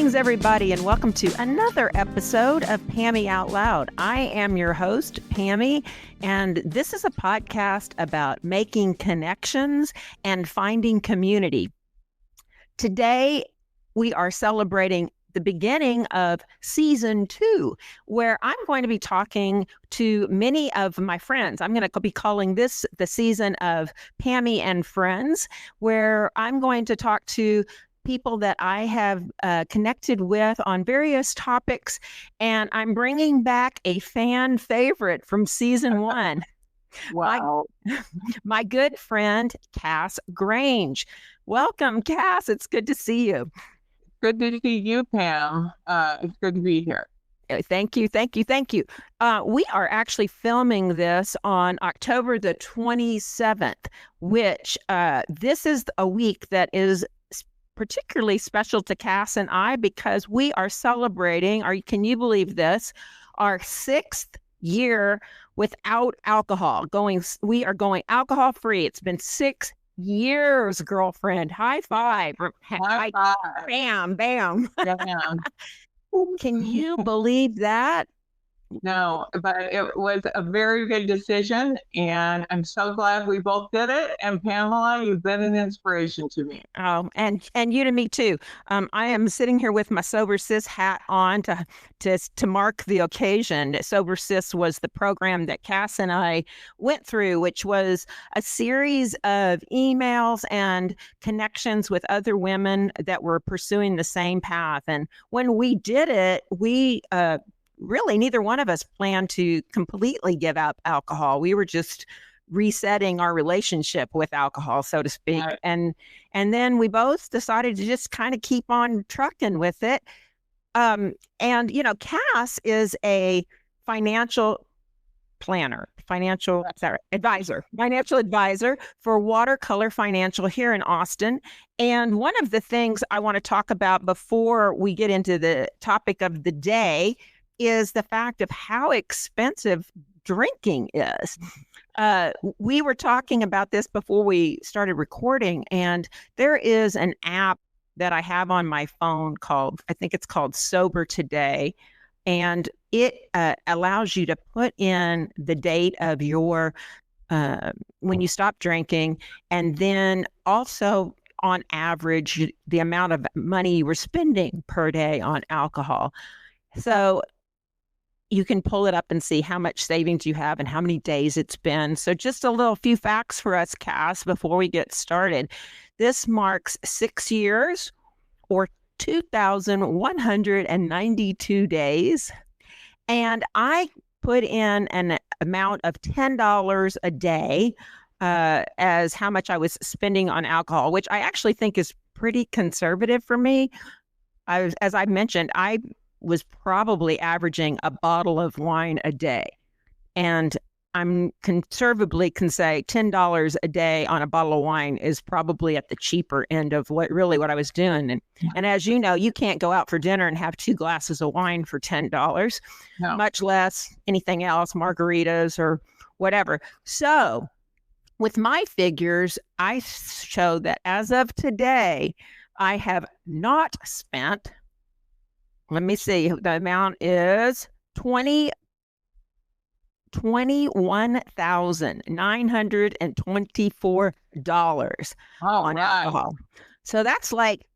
Greetings, everybody, and welcome to another episode of Pammy Out Loud. I am your host, Pammy, and this is a podcast about making connections and finding community. Today, we are celebrating the beginning of season 2, where I'm going to be talking to many of my friends. I'm going to be calling this the season of Pammy and Friends, where I'm going to talk to people that I have connected with on various topics, and I'm bringing back a fan favorite from season 1. Wow. My good friend, Cass Grange. Welcome, Cass. It's good to see you. Good to see you, Pam. It's good to be here. Thank you. We are actually filming this on October the 27th, which this is a week that is particularly special to Cass and I because we are celebrating, can you believe this, our 6th year without alcohol. We are going alcohol free. It's been 6 years, girlfriend. High five. High five. Bam, bam. Bam. Can you believe that? No, but it was a very good decision, and I'm so glad we both did it. And Pamela, you've been an inspiration to me. Oh, and you to me too. I am sitting here with my Sober Sis hat on to mark the occasion. Sober Sis was the program that Cass and I went through, which was a series of emails and connections with other women that were pursuing the same path. And when we did it, we really, neither one of us planned to completely give up alcohol. We were just resetting our relationship with alcohol, so to speak. Right. And then we both decided to just kind of keep on trucking with it. And, Cass is a financial advisor for Watercolor Financial here in Austin. And one of the things I want to talk about before we get into the topic of the day is the fact of how expensive drinking is. We were talking about this before we started recording, and there is an app that I have on my phone I think it's called Sober Today, and it allows you to put in the date of your when you stop drinking, and then also on average the amount of money you were spending per day on alcohol. So you can pull it up and see how much savings you have and how many days it's been. So just a few facts for us, Cass, before we get started. This marks 6 years or 2,192 days. And I put in an amount of $10 a day as how much I was spending on alcohol, which I actually think is pretty conservative for me. As I mentioned, I was probably averaging a bottle of wine a day. And I'm conservatively can say $10 a day on a bottle of wine is probably at the cheaper end of what I was doing. And as you know, you can't go out for dinner and have 2 glasses of wine for $10, No. much less anything else, margaritas or whatever. So with my figures, I show that as of today, I have not spent, let me see, the amount is $21,924 on alcohol. So that's like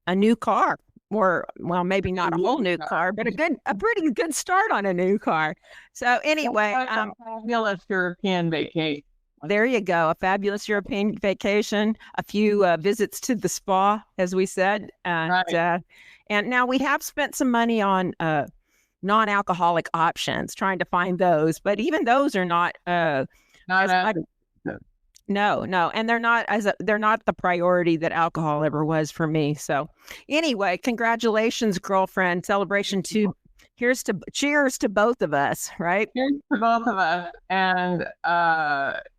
a new car, or well, maybe not a whole new car, but a pretty good start on a new car. So anyway, fabulous European vacation. There you go, a fabulous European vacation, a few visits to the spa, as we said, Right. And now we have spent some money on non-alcoholic options, trying to find those, but even those are not Not as much. No, and they're not the priority that alcohol ever was for me. So anyway, congratulations, girlfriend. Celebration to cheers to both of us, right? Cheers to both of us. And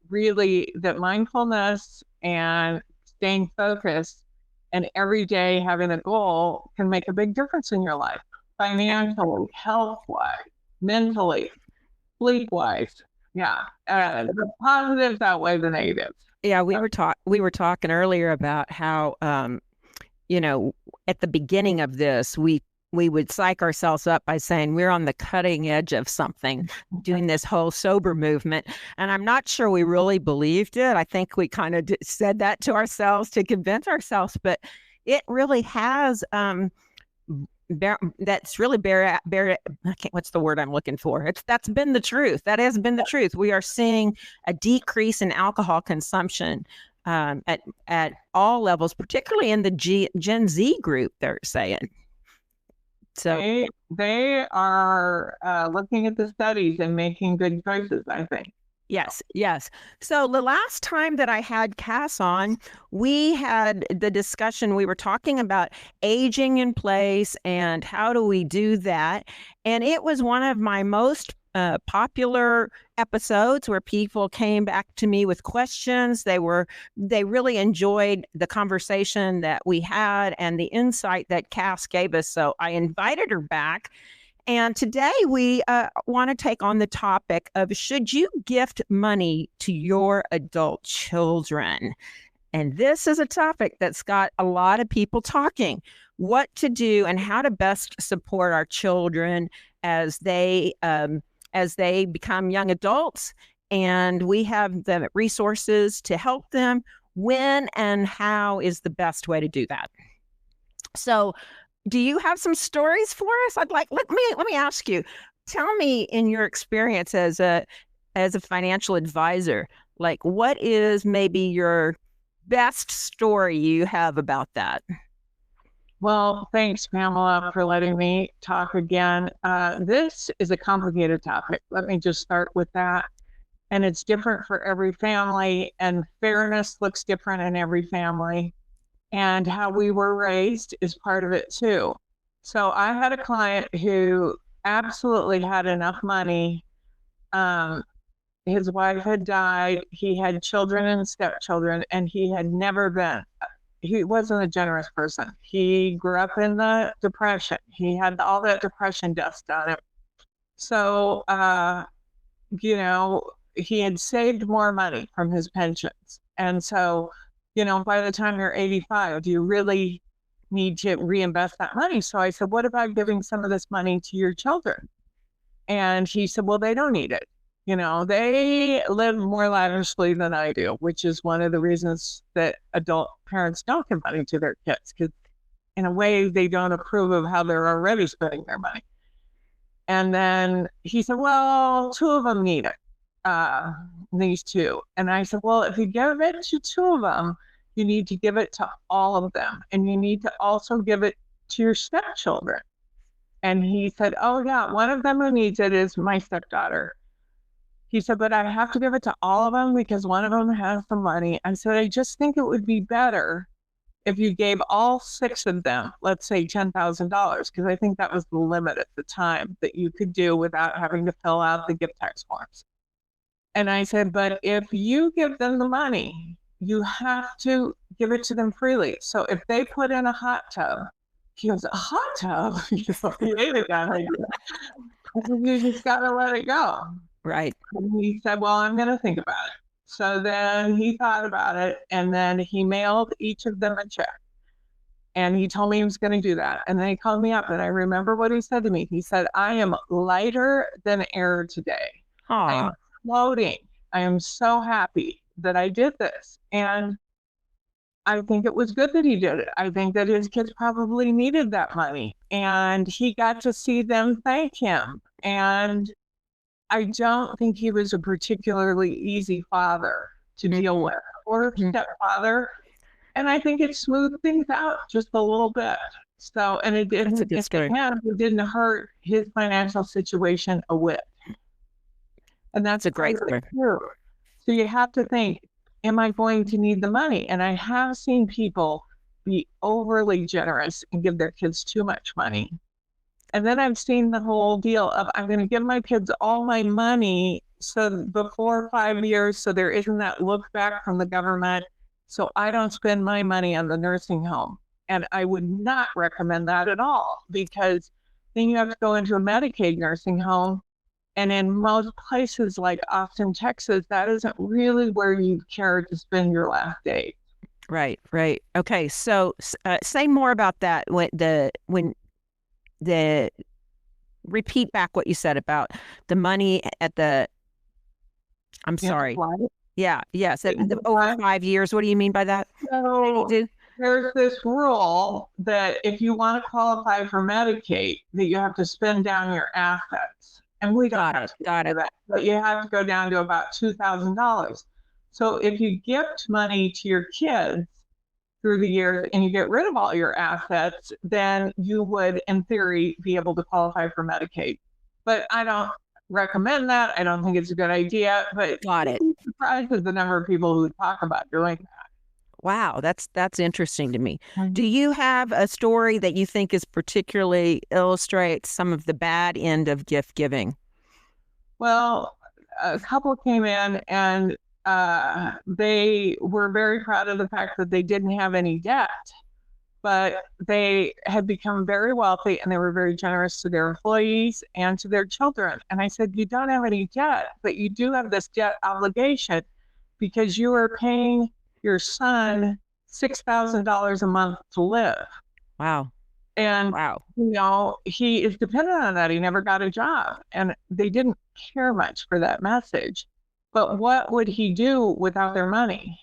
really that mindfulness and staying focused and every day having a goal can make a big difference in your life, financially, health-wise, mentally, sleep-wise. Yeah, the positives outweigh the negatives. Yeah, we were talking earlier about how at the beginning of this, we would psych ourselves up by saying we're on the cutting edge of something, doing this whole sober movement. And I'm not sure we really believed it. I think we kind of said that to ourselves to convince ourselves, but it really has, that's really what's the word I'm looking for? That's been the truth. That has been the truth. We are seeing a decrease in alcohol consumption at all levels, particularly in the Gen Z group, they're saying. So they are looking at the studies and making good choices, I think. Yes. So the last time that I had Cass on, we had the discussion. We were talking about aging in place and how do we do that. And it was one of my most popular episodes where people came back to me with questions. They really enjoyed the conversation that we had and the insight that Cass gave us. So I invited her back. And today we want to take on the topic of, should you gift money to your adult children? And this is a topic that's got a lot of people talking. What to do and how to best support our children as they become young adults. And we have the resources to help them. When and how is the best way to do that? So, do you have some stories for us? Let me ask you. Tell me, in your experience as a financial advisor, like, what is maybe your best story you have about that? Well, thanks, Pamela, for letting me talk again. This is a complicated topic. Let me just start with that. And it's different for every family, and fairness looks different in every family. And how we were raised is part of it too. So I had a client who absolutely had enough money. His wife had died. He had children and stepchildren, and he wasn't a generous person. He grew up in the Depression. He had all that Depression dust on him. So, he had saved more money from his pensions. And so, by the time you're 85, do you really need to reinvest that money? So I said, what about giving some of this money to your children? And he said, well, they don't need it. They live more lavishly than I do, which is one of the reasons that adult parents don't give money to their kids, because in a way they don't approve of how they're already spending their money. And then he said, well, two of them need it. These two. And I said, well, if you give it to two of them, you need to give it to all of them. And you need to also give it to your stepchildren. And he said, oh yeah, one of them who needs it is my stepdaughter. He said, but I have to give it to all of them because one of them has the money. I said, I just think it would be better if you gave all six of them, let's say $10,000, because I think that was the limit at the time that you could do without having to fill out the gift tax forms. And I said, but if you give them the money, you have to give it to them freely. So if they put in a hot tub, he goes, a hot tub? He hated that idea. I said, you just got to let it go. Right. And he said, well, I'm going to think about it. So then he thought about it, and then he mailed each of them a check. And he told me he was going to do that. And then he called me up, and I remember what he said to me. He said, I am lighter than air today. Aww. I am floating. I am so happy that I did this. And I think it was good that he did it. I think that his kids probably needed that money. And he got to see them thank him. And I don't think he was a particularly easy father to deal with, or stepfather. And I think it smoothed things out just a little bit. So, and it didn't hurt his financial situation a whit. And that's a great story. So you have to think, am I going to need the money? And I have seen people be overly generous and give their kids too much money. And then I've seen the whole deal of, I'm going to give my kids all my money so before 5 years, so there isn't that look back from the government, so I don't spend my money on the nursing home. And I would not recommend that at all, because then you have to go into a Medicaid nursing home. And in most places like Austin, Texas, that isn't really where you care to spend your last days. Right, right. Okay, so say more about that. When the repeat back what you said about the money at the. I'm You have to sorry. fly Yeah, yes. Over it. 5 years. What do you mean by that? So Do there's this rule that if you want to qualify for Medicaid, that you have to spend down your assets. And we don't got have it. to Got do it. that, but you have to go down to about $2,000. So if you gift money to your kids through the years and you get rid of all your assets, then you would, in theory, be able to qualify for Medicaid. But I don't recommend that. I don't think it's a good idea, but Got you'd it. be surprised at the number of people who talk about doing Wow, that's interesting to me. that. Do you have a story that you think is particularly illustrates some of the bad end of gift giving? Well, a couple came in and they were very proud of the fact that they didn't have any debt, but they had become very wealthy and they were very generous to their employees and to their children. And I said, you don't have any debt, but you do have this debt obligation because you are paying your son $6,000 a month to live. Wow. And, Wow. he is dependent on that. He never got a job. And they didn't care much for that message. But what would he do without their money?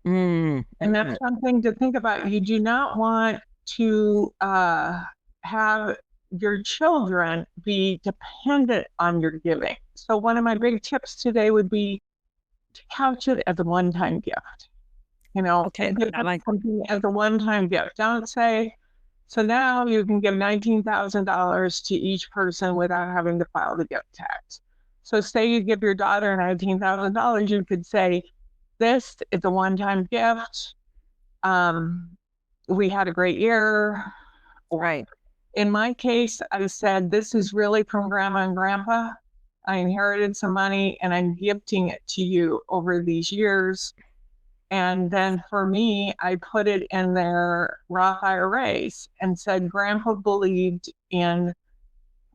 Mm, And that's something to think about. You do not want to have your children be dependent on your giving. So, one of my big tips today would be to couch it as a one time gift. okay. Give I like something as a one time gift. Don't say, so now you can give $19,000 to each person without having to file the gift tax. So say you give your daughter $19,000, you could say, this is a one-time gift. We had a great year. Or right. in my case, I said, this is really from grandma and grandpa. I inherited some money and I'm gifting it to you over these years. And then for me, I put it in their Roth IRAs and said, Grandpa believed in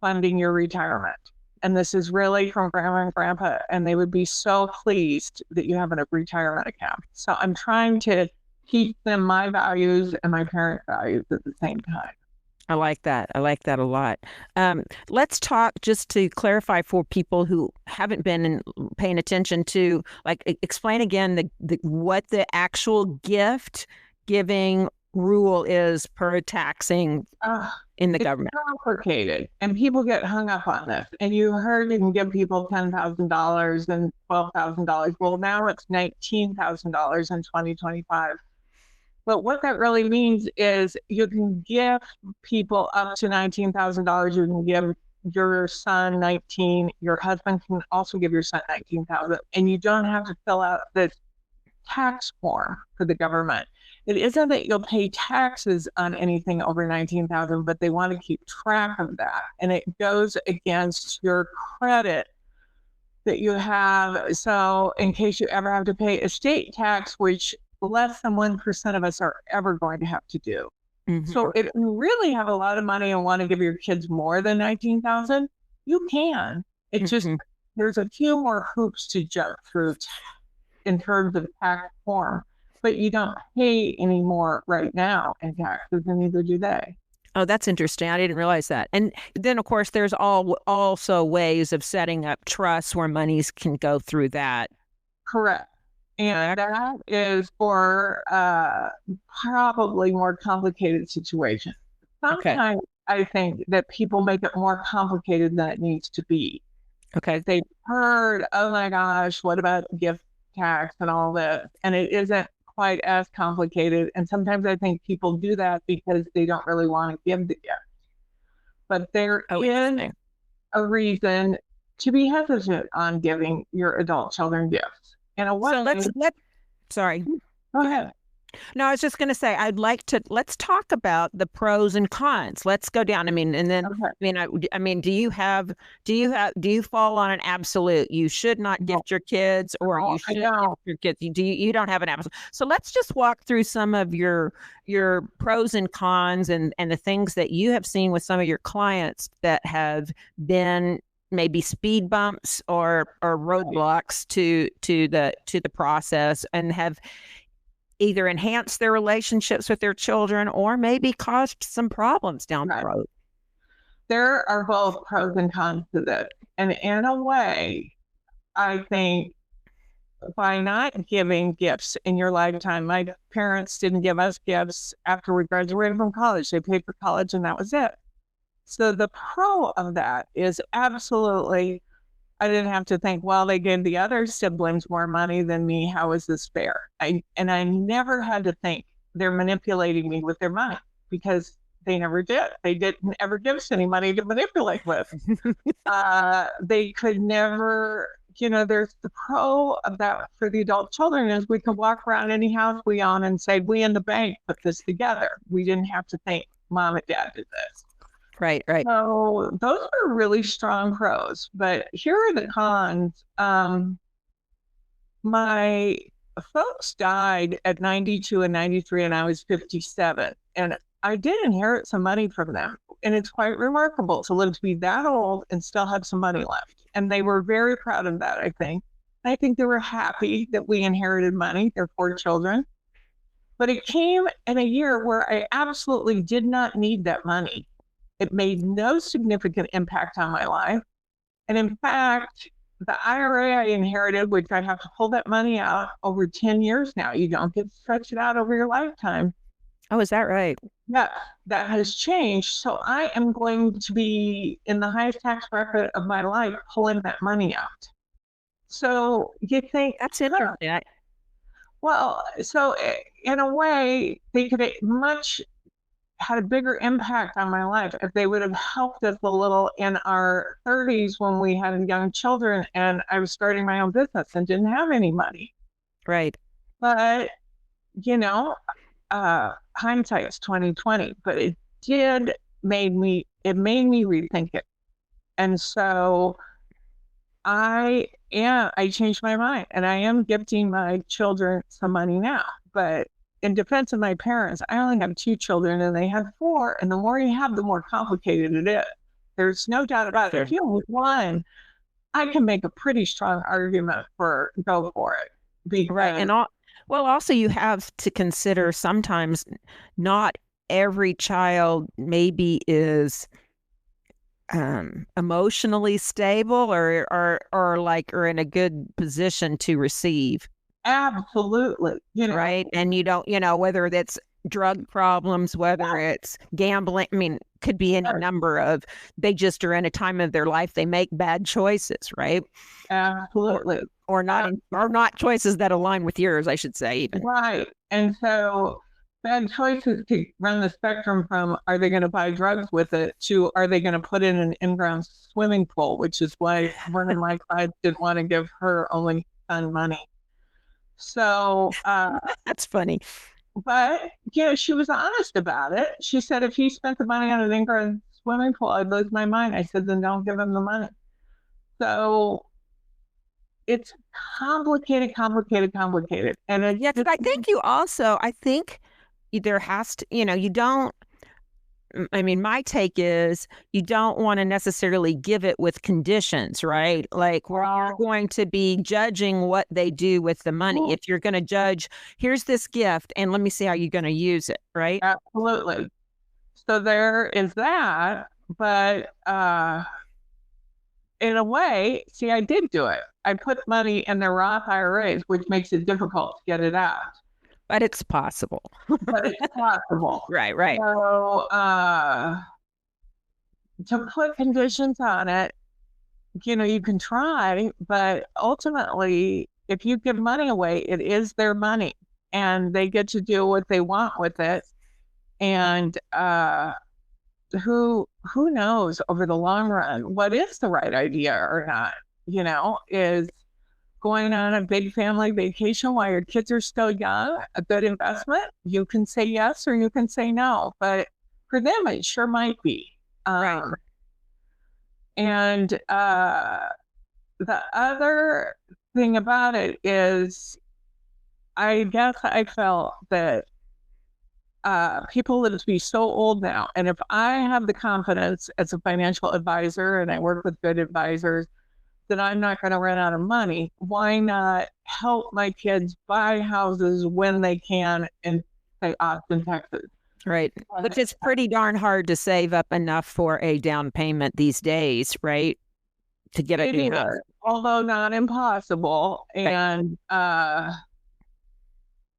funding your retirement. And this is really from Grandma and Grandpa. And they would be so pleased that you have a retirement account. So I'm trying to teach them my values and my parent values at the same time. I like that. I like that a lot. Let's talk just to clarify for people who haven't been paying attention to, like, explain again what the actual gift giving rule is per taxing in the It's government. complicated and people get hung up on this. And you heard you can give people $10,000 and $12,000. Well, now it's $19,000 in 2025. But what that really means is you can give people up to $19,000. You can give your son 19. Your husband can also give your son 19,000, and you don't have to fill out this tax form for the government. It isn't that you'll pay taxes on anything over 19,000, but they want to keep track of that, and it goes against your credit that you have. So, in case you ever have to pay estate tax, which less than 1% of us are ever going to have to do. Mm-hmm. So, if you really have a lot of money and want to give your kids more than 19,000, you can. It's just there's a few more hoops to jump through in terms of tax form, but you don't pay any more right now in taxes, and neither do they. Oh, that's interesting. I didn't realize that. And then, of course, there's also ways of setting up trusts where monies can go through that. Correct. And that is for probably more complicated situations. Sometimes I think that people make it more complicated than it needs to be. Okay. They've heard, oh my gosh, what about gift tax and all this? And it isn't quite as complicated. And sometimes I think people do that because they don't really want to give the gift. But there is a reason to be hesitant on giving your adult children gifts. In a way, so sorry. Go ahead. No, I was just going to say, let's talk about the pros and cons. Let's go down. I mean, and then, I mean, do you fall on an absolute, you should not gift your kids, or you should gift your kids? You don't have an absolute. So let's just walk through some of your pros and cons and the things that you have seen with some of your clients that have been maybe speed bumps or roadblocks to the process, and have either enhance their relationships with their children or maybe cause some problems down the road. There are both pros and cons to this. And in a way, I think by not giving gifts in your lifetime, my parents didn't give us gifts after we graduated from college. They paid for college and that was it. So the pro of that is absolutely, I didn't have to think, well, they gave the other siblings more money than me. How is this fair? I never had to think they're manipulating me with their money because they never did. They didn't ever give us any money to manipulate with. They could never, there's the pro of that for the adult children is we can walk around any house we own and say, we in the bank put this together. We didn't have to think mom and dad did this. Right. So those are really strong pros, but here are the cons. My folks died at 92 and 93 and I was 57 and I did inherit some money from them. And it's quite remarkable to live to be that old and still have some money left. And they were very proud of that, I think. I think they were happy that we inherited money, their 4 children. But it came in a year where I absolutely did not need that money. It made no significant impact on my life. And in fact, the IRA I inherited, which I have to pull that money out over 10 years now. You don't get to stretch it out over your lifetime. Oh, is that right? Yeah, that has changed. So I am going to be in the highest tax bracket of my life pulling that money out. So you think that's interesting. Well, so in a way, they could had a bigger impact on my life if they would have helped us a little in our 30s when we had young children and I was starting my own business and didn't have any money. Right. But, hindsight's 2020, but it made me rethink it. And so I changed my mind and I am gifting my children some money now, but in defense of my parents, I only have 2 children and they have 4. And the more you have, the more complicated it is. There's no doubt about it. If you have 1, I can make a pretty strong argument for go for it. Right. And also you have to consider sometimes not every child maybe is emotionally stable or in a good position to receive. Absolutely. Right. And you don't, whether that's drug problems, whether it's gambling, could be any number of, they just are in a time of their life, they make bad choices, right? Absolutely. Or not choices that align with yours, I should say, even. Right. And so bad choices to run the spectrum from, are they going to buy drugs with it, to, are they going to put in an in-ground swimming pool, which is why one of my clients didn't want to give her only son money. So that's funny. But she was honest about it. She said if he spent the money on an in-ground swimming pool, I'd lose my mind. I said, then don't give him the money. So it's complicated. And yes, but I think there has to, you don't. My take is you don't want to necessarily give it with conditions, right? Like we're going to be judging what they do with the money. If you're going to judge, here's this gift and let me see how you're going to use it, right? Absolutely. So there is that. But in a way, see, I did do it. I put money in the Roth IRAs, which makes it difficult to get it out. But it's possible. Right. So to put conditions on it, you can try, but ultimately, if you give money away, it is their money and they get to do what they want with it. And who knows over the long run what is the right idea or not, is going on a big family vacation while your kids are still young a good investment? You can say yes or you can say no, but for them it sure might be. Right. And the other thing about it is, I guess I felt that people live to be so old now, and if I have the confidence as a financial advisor, and I work with good advisors, that I'm not going to run out of money. Why not help my kids buy houses when they can in, say, Austin, Texas? Right. Which is pretty darn hard to save up enough for a down payment these days, right? To get a new house. Although not impossible. Right. And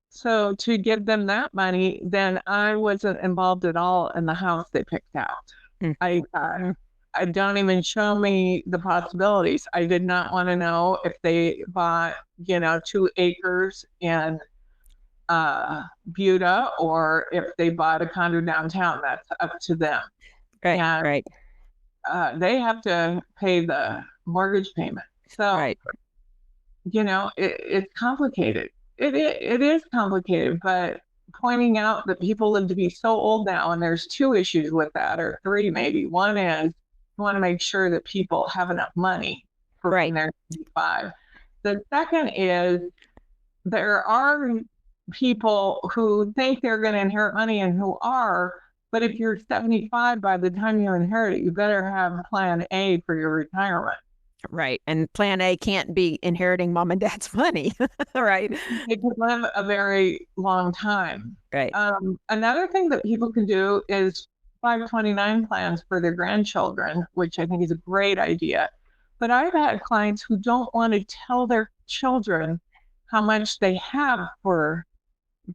so to give them that money, then I wasn't involved at all in the house they picked out. I don't even show me the possibilities. I did not want to know if they bought, 2 acres in Buda or if they bought a condo downtown. That's up to them. Right. And right. They have to pay the mortgage payment. So, right. It's complicated. It is complicated, but pointing out that people live to be so old now, and there's 2 issues with that, or 3 maybe. One is you want to make sure that people have enough money for when they're 65. The second is there are people who think they're going to inherit money and who are, but if you're 75 by the time you inherit it, you better have plan A for your retirement. Right. And plan A can't be inheriting mom and dad's money. Right. They could live a very long time. Right. Another thing that people can do is 529 plans for their grandchildren, which I think is a great idea. But I've had clients who don't want to tell their children how much they have for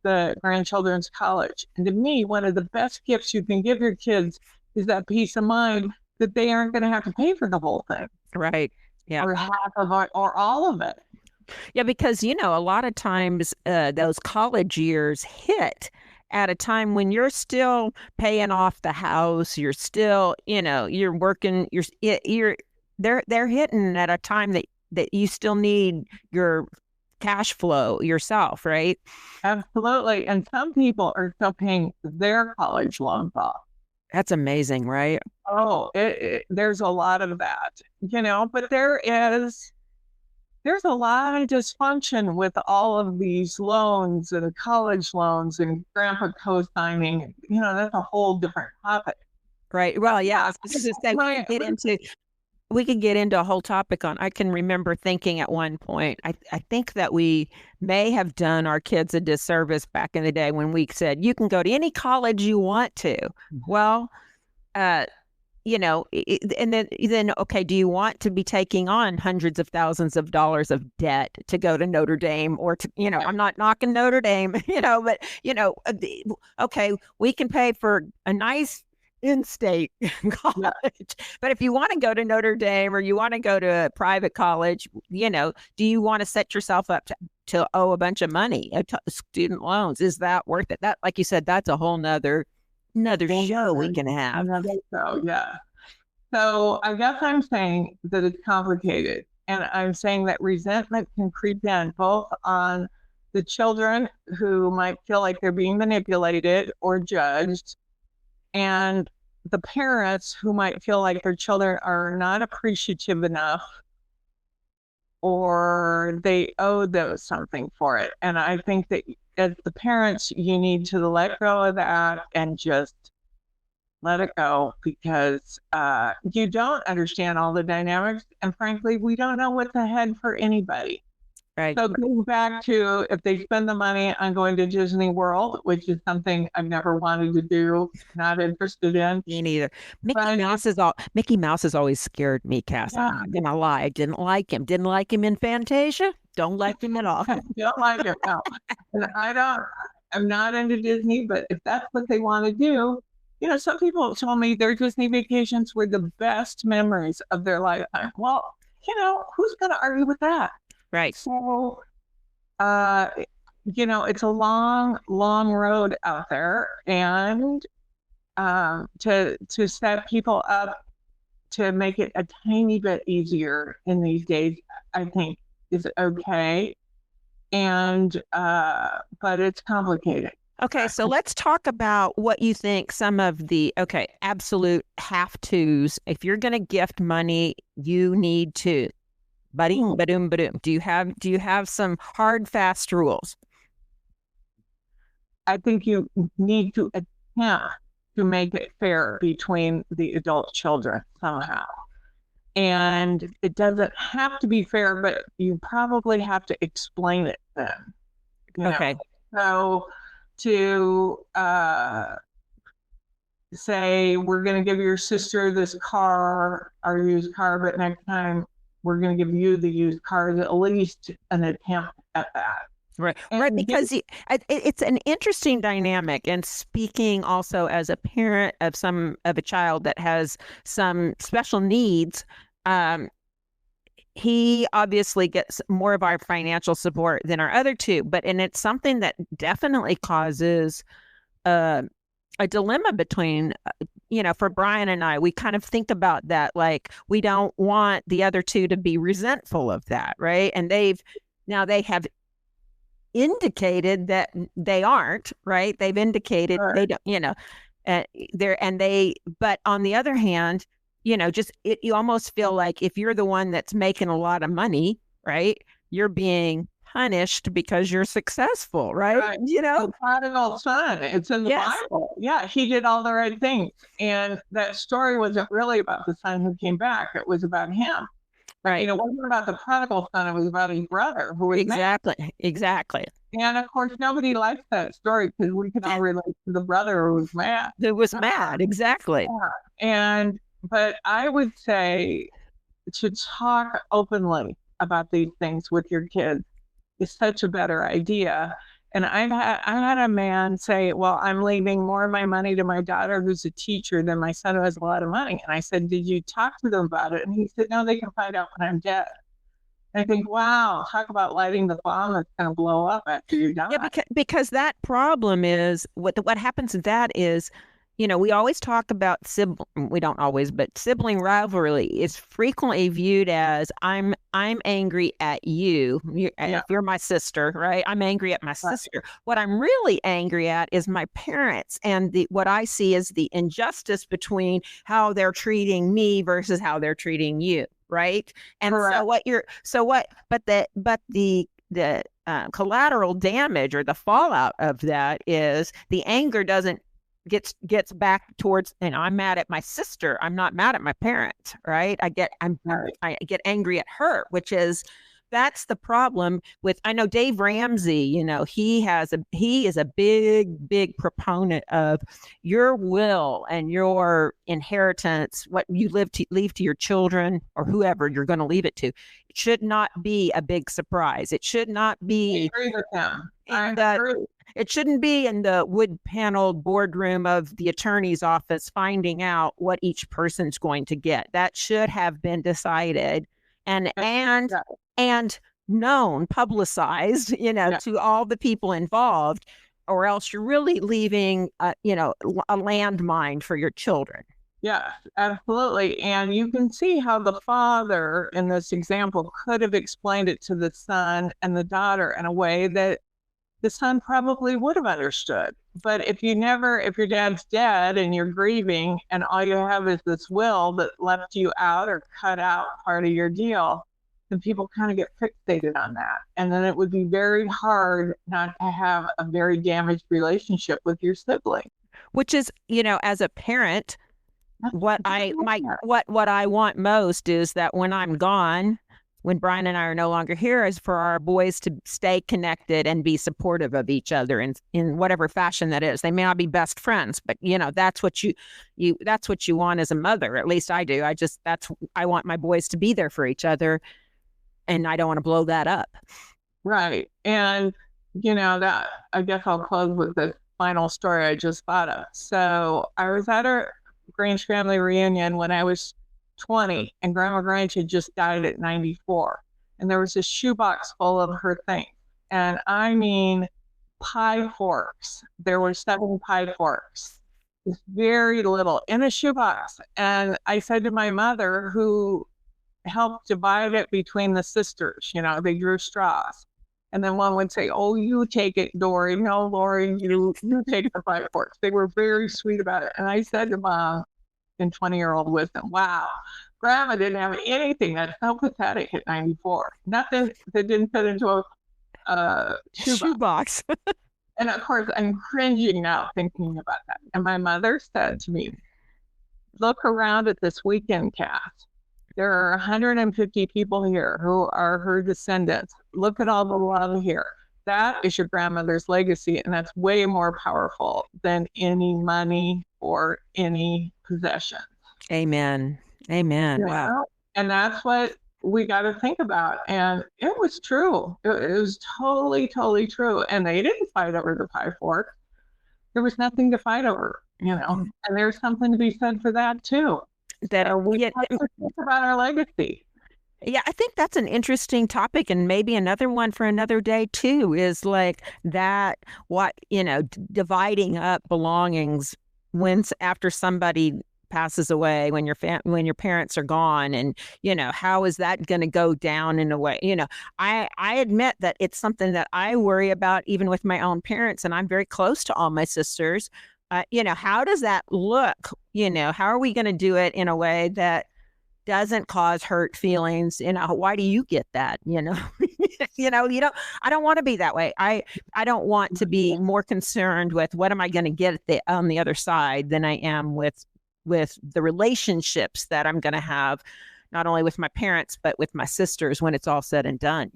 the grandchildren's college. And to me, one of the best gifts you can give your kids is that peace of mind that they aren't going to have to pay for the whole thing. Right. Yeah. Or half of it or all of it. Yeah, because, a lot of times those college years hit at a time when you're still paying off the house, you're still, you're working, they're hitting at a time that you still need your cash flow yourself, right? Absolutely. And some people are still paying their college loans off. That's amazing, right? Oh, there's a lot of that, but there's a lot of dysfunction with all of these loans and college loans and grandpa co-signing. That's a whole different topic. Right. Well, yeah. We could get into a whole topic on. I can remember thinking at one point, I think that we may have done our kids a disservice back in the day when we said you can go to any college you want to. Well, and then okay, do you want to be taking on hundreds of thousands of dollars of debt to go to Notre Dame or to, I'm not knocking Notre Dame, but okay, we can pay for a nice in-state college. Yeah. But if you want to go to Notre Dame or you want to go to a private college, do you want to set yourself up to owe a bunch of money, student loans? Is that worth it? That, like you said, that's a whole another show we can have. Another show, yeah. So I guess I'm saying that it's complicated. And I'm saying that resentment can creep in both on the children who might feel like they're being manipulated or judged, and the parents who might feel like their children are not appreciative enough or they owe them something for it. And I think that as the parents, you need to let go of that and just let it go, because you don't understand all the dynamics. And frankly, we don't know what's ahead for anybody. Right. So going back to if they spend the money on going to Disney World, which is something I've never wanted to do, not interested in. Me neither. Mickey Mouse has always scared me, Cass. Yeah. I'm not gonna lie. I didn't like him. Didn't like him in Fantasia. Don't like him at all. Don't like him. No. And I'm not into Disney, but if that's what they want to do, some people told me their Disney vacations were the best memories of their lifetime. Well, who's going to argue with that? Right. So, it's a long, long road out there, and to set people up to make it a tiny bit easier in these days, I think is okay. And but it's complicated. Okay, so let's talk about what you think some of the absolute have-tos. If you're going to gift money, you need to. Ba-ding, ba-doom, ba-doom. Do you have some hard, fast rules? I think you need to attempt to make it fair between the adult children somehow. And it doesn't have to be fair, but you probably have to explain it then. Okay. So to say we're going to give your sister this car, our used car, but next time we're going to give you the used car, is at least an attempt at that. Right, right, because it's an interesting dynamic. And speaking also as a parent of a child that has some special needs, um, he obviously gets more of our financial support than our other two. And it's something that definitely causes uh, a dilemma between, for Brian and I. We kind of think about that, like we don't want the other two to be resentful of that, right? And they have indicated that they aren't, right? They've indicated they don't, but on the other hand, you almost feel like if you're the one that's making a lot of money, right, you're being punished because you're successful, right? The prodigal son, it's in the Bible. Yeah, he did all the right things. And that story wasn't really about the son who came back. It was about him. Right. It wasn't about the prodigal son. It was about his brother who was exactly. mad. Exactly. And of course, nobody likes that story because we can all relate to the brother who was mad. Exactly. But I would say to talk openly about these things with your kids is such a better idea. And I've had a man say, well, I'm leaving more of my money to my daughter who's a teacher than my son who has a lot of money. And I said, did you talk to them about it? And he said, no, they can find out when I'm dead. And I think, wow, talk about lighting the bomb that's going to blow up after you die. Yeah, because that problem is what happens. That is, we always talk about we don't always, but sibling rivalry is frequently viewed as I'm angry at you. If you're my sister, right? I'm angry at my sister. What I'm really angry at is my parents, and what I see is the injustice between how they're treating me versus how they're treating you, right? And the collateral damage or the fallout of that is the anger gets back towards, and I'm mad at my sister. I'm not mad at my parent, right? I get angry at her, that's the problem with. I know Dave Ramsey, he is a big proponent of your will and your inheritance, what you leave to your children or whoever you're going to leave it to. It should not be a big surprise. It should not be. I agree with him. It shouldn't be in the wood-paneled boardroom of the attorney's office finding out what each person's going to get. That should have been decided and known, publicized, to all the people involved, or else you're really leaving, a landmine for your children. Yeah, absolutely. And you can see how the father in this example could have explained it to the son and the daughter in a way that the son probably would have understood. But if your dad's dead and you're grieving and all you have is this will that left you out or cut out part of your deal, then people kind of get fixated on that. And then it would be very hard not to have a very damaged relationship with your sibling. Which is, as a parent, what I want most is that when I'm gone, when Brian and I are no longer here, is for our boys to stay connected and be supportive of each other in whatever fashion that is. They may not be best friends, but that's what that's what you want as a mother. At least I do. I want my boys to be there for each other, and I don't want to blow that up. Right. And that, I guess I'll close with the final story I just thought of. So I was at a Grange family reunion when I was 20, and Grandma Grange had just died at 94. And there was a shoebox full of her things. And I mean, pie forks. There were 7 pie forks. It's very little in a shoebox. And I said to my mother, who helped divide it between the sisters, they drew straws. And then one would say, oh, you take it, Dory. No, Lori, you take the pie forks. They were very sweet about it. And I said to Mom, in 20-year-old wisdom, wow, Grandma didn't have anything. That's so pathetic at 94. Nothing that didn't fit into a shoebox. And of course, I'm cringing now thinking about that. And my mother said to me, look around at this weekend cast. There are 150 people here who are her descendants. Look at all the love here. That is your grandmother's legacy, and that's way more powerful than any money or any possession. Amen. Amen. Wow. And that's what we got to think about. And it was true. It was totally, totally true. And they didn't fight over the pie fork. There was nothing to fight over, and there's something to be said for that too. That we have to think about our legacy. Yeah, I think that's an interesting topic, and maybe another one for another day too, is like that, dividing up belongings after somebody passes away, when your parents are gone, and how is that going to go down in a way. I admit that it's something that I worry about even with my own parents, and I'm very close to all my sisters. How does that look? How are we going to do it in a way that doesn't cause hurt feelings? Why do you get that? I don't want to be that way. I don't want to be more concerned with what am I going to get on the other side than I am with the relationships that I'm going to have, not only with my parents, but with my sisters when it's all said and done,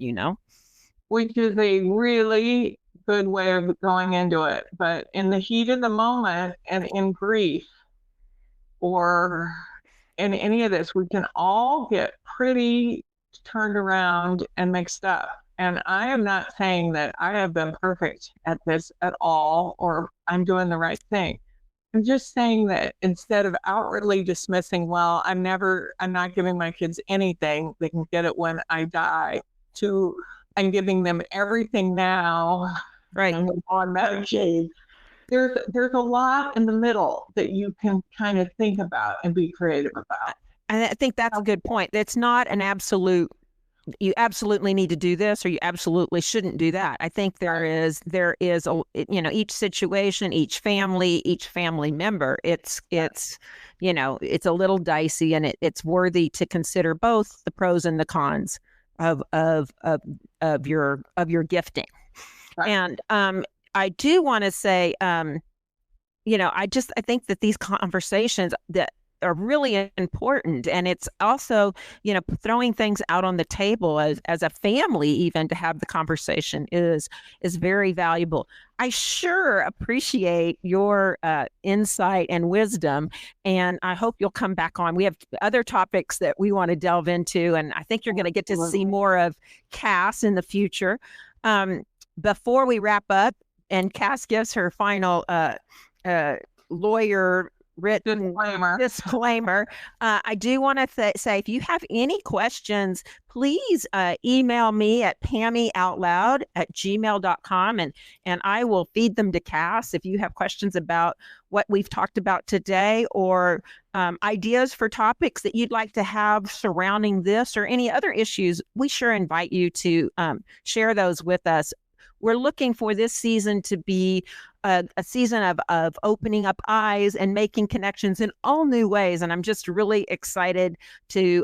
Which is a really good way of going into it. But in the heat of the moment and in grief or in any of this, we can all get pretty turned around and mixed up. And I am not saying that I have been perfect at this at all, or I'm doing the right thing. I'm just saying that instead of outwardly dismissing, well, I'm not giving my kids anything, they can get it when I die, to I'm giving them everything now. Right. I'm on Medicaid. There's a lot in the middle that you can kind of think about and be creative about. And I think that's a good point. It's not an absolute, you absolutely need to do this or you absolutely shouldn't do that. I think there is each situation, each family member, it's a little dicey, and it's worthy to consider both the pros and the cons of your gifting. Right. And I do want to say, I think that these conversations that are really important, and it's also, throwing things out on the table as a family, even to have the conversation is very valuable. I sure appreciate your insight and wisdom, and I hope you'll come back on. We have other topics that we want to delve into, and I think you're going to get to see more of Cass in the future. Before we wrap up, and Cass gives her final lawyer written disclaimer. I do want to say, if you have any questions, please email me at pammyoutloud@gmail.com, and I will feed them to Cass. If you have questions about what we've talked about today, or ideas for topics that you'd like to have surrounding this or any other issues, we sure invite you to share those with us. We're looking for this season to be a season of opening up eyes and making connections in all new ways. And I'm just really excited to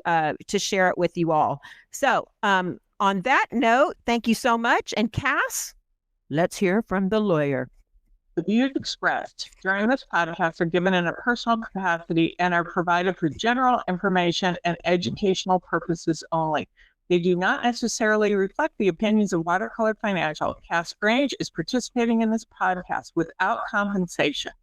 share it with you all. So on that note, thank you so much. And Cass, let's hear from the lawyer. The views expressed during this podcast are given in a personal capacity and are provided for general information and educational purposes only. They do not necessarily reflect the opinions of Watercolor Financial. Cass Grange is participating in this podcast without compensation,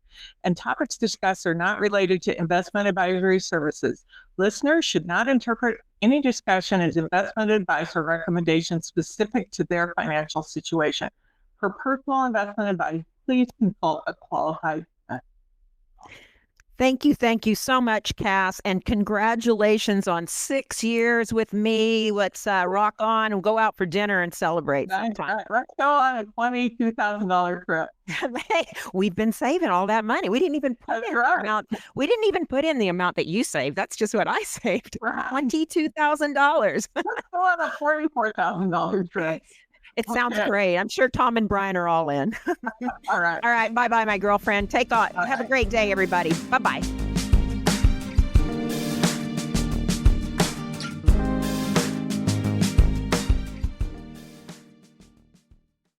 and topics discussed are not related to investment advisory services. Listeners should not interpret any discussion as investment advice or recommendation specific to their financial situation. For personal investment advice, please consult a qualified. Thank you so much, Cass, and congratulations on 6 years with me. Let's rock on and go out for dinner and celebrate. Let's go on a $22,000 trip. Hey, we've been saving all that money. We didn't even put in the amount. We didn't even put in the amount that you saved. That's just what I saved. $22,000. Let's go on a $44,000 trip. It sounds great. I'm sure Tom and Brian are all in. All right. All right. Bye-bye, my girlfriend. Take off. Have a great day, everybody. Bye-bye.